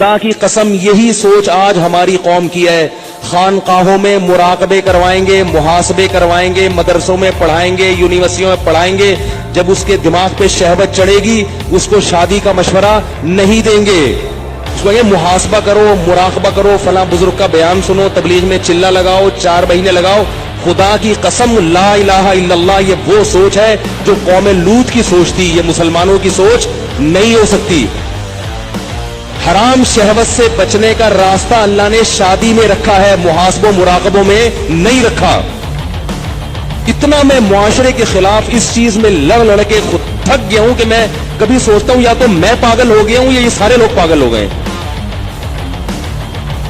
خدا کی قسم یہی سوچ آج ہماری قوم کی ہے. خانقاہوں میں مراقبے کروائیں گے, محاسبے کروائیں گے, مدرسوں میں پڑھائیں گے, یونیورسٹیوں میں پڑھائیں گے. جب اس کے دماغ پہ شہوت چڑھے گی اس کو شادی کا مشورہ نہیں دیں گے. اس کو کہیں محاسبہ کرو, مراقبہ کرو, فلاں بزرگ کا بیان سنو, تبلیغ میں چلہ لگاؤ, 4 مہینے لگاؤ. خدا کی قسم لا الہ الا اللہ یہ وہ سوچ ہے جو قوم لوط کی سوچ تھی. یہ مسلمانوں کی سوچ نہیں ہو سکتی. حرام شہوت سے بچنے کا راستہ اللہ نے شادی میں رکھا ہے, محاسبوں مراقبوں میں نہیں رکھا. اتنا میں معاشرے کے خلاف اس چیز میں لڑ کے خود تھک گیا ہوں کہ میں کبھی سوچتا ہوں یا تو میں پاگل ہو گیا ہوں یا یہ سارے لوگ پاگل ہو گئے.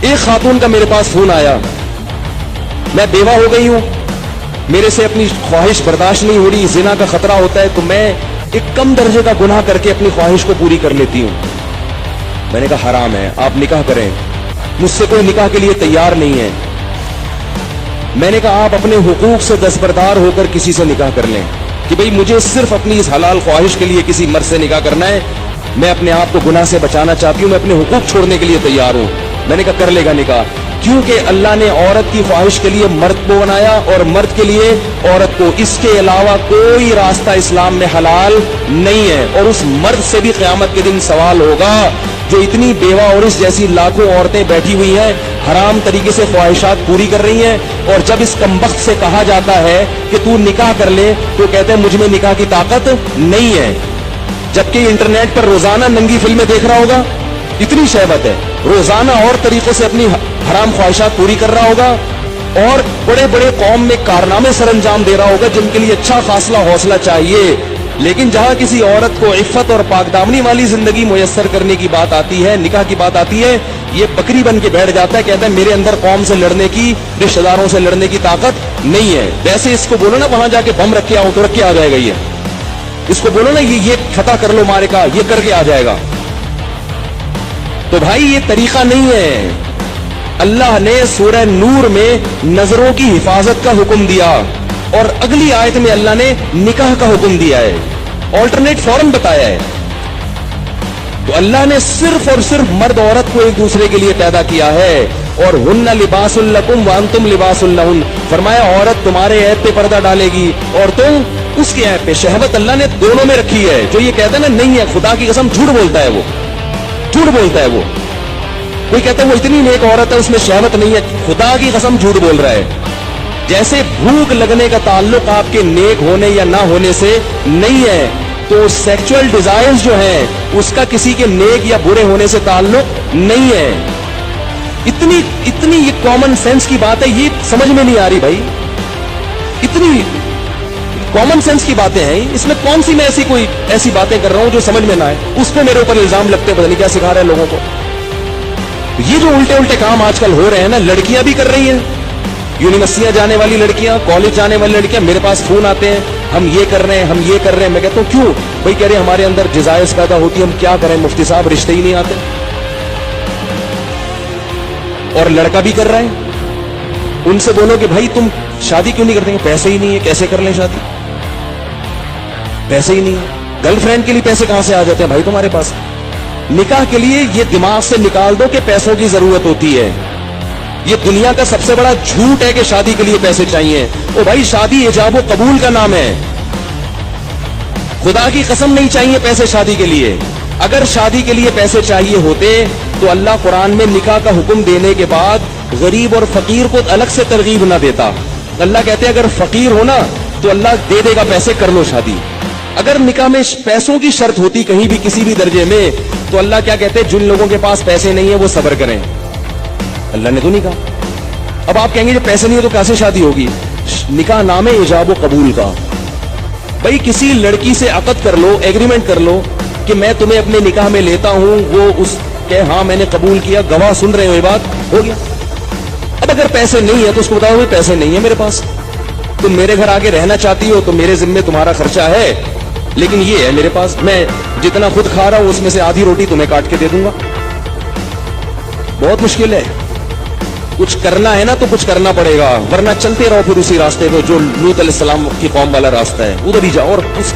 ایک خاتون کا میرے پاس فون آیا, میں بیوہ ہو گئی ہوں, میرے سے اپنی خواہش برداشت نہیں ہو رہی, زنا کا خطرہ ہوتا ہے, تو میں ایک کم درجے کا گناہ کر کے اپنی خواہش کو پوری کر لیتی ہوں. میں نے کہا حرام ہے, آپ نکاح کریں. مجھ سے کوئی نکاح کے لیے تیار نہیں ہے. میں نے کہا آپ اپنے حقوق سے دستبردار ہو کر کسی سے نکاح کر لیں کہ بھئی مجھے صرف اپنی اس حلال خواہش کے لیے کسی مرد سے نکاح کرنا ہے, میں اپنے آپ کو گناہ سے بچانا چاہتی ہوں, میں اپنے حقوق چھوڑنے کے لیے تیار ہوں. میں نے کہا کر لے گا نکاح, کیونکہ اللہ نے عورت کی خواہش کے لیے مرد کو بنایا اور مرد کے لیے عورت کو. اس کے علاوہ کوئی راستہ اسلام میں حلال نہیں ہے. اور اس مرد سے بھی قیامت کے دن سوال ہوگا جو اتنی بیوہ اور اس جیسی لاکھوں عورتیں بیٹھی ہوئی ہیں, حرام طریقے سے خواہشات پوری کر رہی ہیں, اور جب اس کمبخت سے کہا جاتا ہے کہ تو نکاح کر لے تو کہتے ہیں مجھ میں نکاح کی طاقت نہیں ہے. جبکہ انٹرنیٹ پر روزانہ ننگی فلمیں دیکھ رہا ہوگا, اتنی شہوت ہے, روزانہ اور طریقوں سے اپنی حرام خواہشات پوری کر رہا ہوگا, اور بڑے بڑے قوم میں کارنامے سر انجام دے رہا ہوگا جن کے لیے اچھا فاصلہ حوصلہ چاہیے. لیکن جہاں کسی عورت کو عفت اور پاکدامنی والی زندگی میسر کرنے کی بات آتی ہے, نکاح کی بات آتی ہے, یہ بکری بن کے بیٹھ جاتا ہے, کہتا ہے میرے اندر قوم سے لڑنے کی, رشتہ داروں سے لڑنے کی طاقت نہیں ہے. ویسے اس کو بولو نا وہاں جا کے بم رکھ کے آؤ تو رکھ کے آ جائے گا. اس کو بولو نا یہ فتح کر لو مارے کا, یہ کر کے آ جائے گا. تو بھائی یہ طریقہ نہیں ہے. اللہ نے سورہ نور میں نظروں کی حفاظت کا حکم دیا اور اگلی آیت میں اللہ نے نکاح کا حکم دیا ہے, آلٹرنیٹ فورم بتایا ہے. تو اللہ نے صرف اور صرف مرد عورت کو ایک دوسرے کے لیے پیدا کیا ہے, اور ہن لباس لکم وانتم لباس لہن. فرمایا عورت تمہارے عیب پہ پردہ ڈالے گی اور تم اس کے عیب پہ. شہوت اللہ نے دونوں میں رکھی ہے. جو یہ کہتا ہے نا نہیں ہے, خدا کی قسم جھوٹ بولتا ہے, وہ جھوٹ بولتا ہے. وہ کوئی کہتا ہے وہ اتنی نیک عورت ہے اس میں شہوت نہیں ہے, خدا کی قسم جھوٹ بول رہا ہے. جیسے بھوک لگنے کا تعلق آپ کے نیک ہونے یا نہ ہونے سے نہیں ہے, تو سیکچول ڈیزائرز جو ہیں اس کا کسی کے نیک یا برے ہونے سے تعلق نہیں ہے. اتنی یہ کامن سینس کی بات ہے, یہ سمجھ میں نہیں آ رہی بھائی. اتنی کامن سینس کی باتیں ہیں, اس میں کون سی میں ایسی باتیں کر رہا ہوں جو سمجھ میں نہ آئے, اس پہ میرے اوپر الزام لگتے ہیں, پتہ نہیں کیا سکھا رہے ہیں لوگوں کو. یہ جو الٹے کام آج کل ہو رہے ہیں نا, لڑکیاں بھی کر رہی ہیں, یونیورسٹیاں جانے والی لڑکیاں, کالج جانے والی لڑکیاں, میرے پاس فون آتے ہیں ہم یہ کر رہے ہیں, ہم یہ کر رہے ہیں. میں کہتا ہوں کیوں بھائی؟ کہہ رہے ہیں ہمارے اندر جزائز پیدا ہوتی ہے, ہم کیا کریں مفتی صاحب, رشتے ہی نہیں آتے. اور لڑکا بھی کر رہا ہے, ان سے بولو کہ بھائی تم شادی کیوں نہیں کرتے؟ پیسے ہی نہیں ہے, کیسے کر لیں شادی, پیسے ہی نہیں ہے. گرل فرینڈ کے لیے پیسے کہاں سے آ جاتے ہیں بھائی تمہارے پاس؟ نکاح کے لیے یہ دماغ سے نکال دو کہ پیسوں کی ضرورت ہوتی ہے. یہ دنیا کا سب سے بڑا جھوٹ ہے کہ شادی کے لیے پیسے چاہیے. او بھائی شادی ایجاب و قبول کا نام ہے, خدا کی قسم نہیں چاہیے پیسے شادی کے لیے. اگر شادی کے لیے پیسے چاہیے ہوتے تو اللہ قرآن میں نکاح کا حکم دینے کے بعد غریب اور فقیر کو الگ سے ترغیب نہ دیتا. اللہ کہتے ہیں اگر فقیر ہو نا تو اللہ دے دے گا پیسے, کر لو شادی. اگر نکاح میں پیسوں کی شرط ہوتی کہیں بھی کسی بھی درجے میں تو اللہ کیا کہتے ہیں؟ جن لوگوں کے پاس پیسے نہیں ہیں وہ صبر کریں. اللہ نے تو نہیں کہا. اب آپ کہیں گے جب پیسے نہیں ہے تو کیسے شادی ہوگی؟ نکاح نام ہے ایجاب و قبول کا. بھائی کسی لڑکی سے عقد کر لو, ایگریمنٹ کر لو کہ میں تمہیں اپنے نکاح میں لیتا ہوں, وہ اس کہ ہاں میں نے قبول کیا, گواہ سن رہے ہو, یہ بات ہو گیا. اب اگر پیسے نہیں ہے تو اس کو بتاؤ پیسے نہیں ہے میرے پاس, تم میرے گھر آگے رہنا چاہتی ہو تو میرے ذمے تمہارا خرچہ ہے, لیکن یہ ہے میرے پاس, میں جتنا خود کھا رہا ہوں اس میں سے آدھی روٹی تمہیں کاٹ کے دے دوں گا. بہت مشکل ہے. کچھ کرنا ہے نا تو کچھ کرنا پڑے گا, ورنہ چلتے رہو پھر اسی راستے پہ جو لوط علیہ السلام کی قوم والا راستہ ہے, ادھر ہی جاؤ. اور اس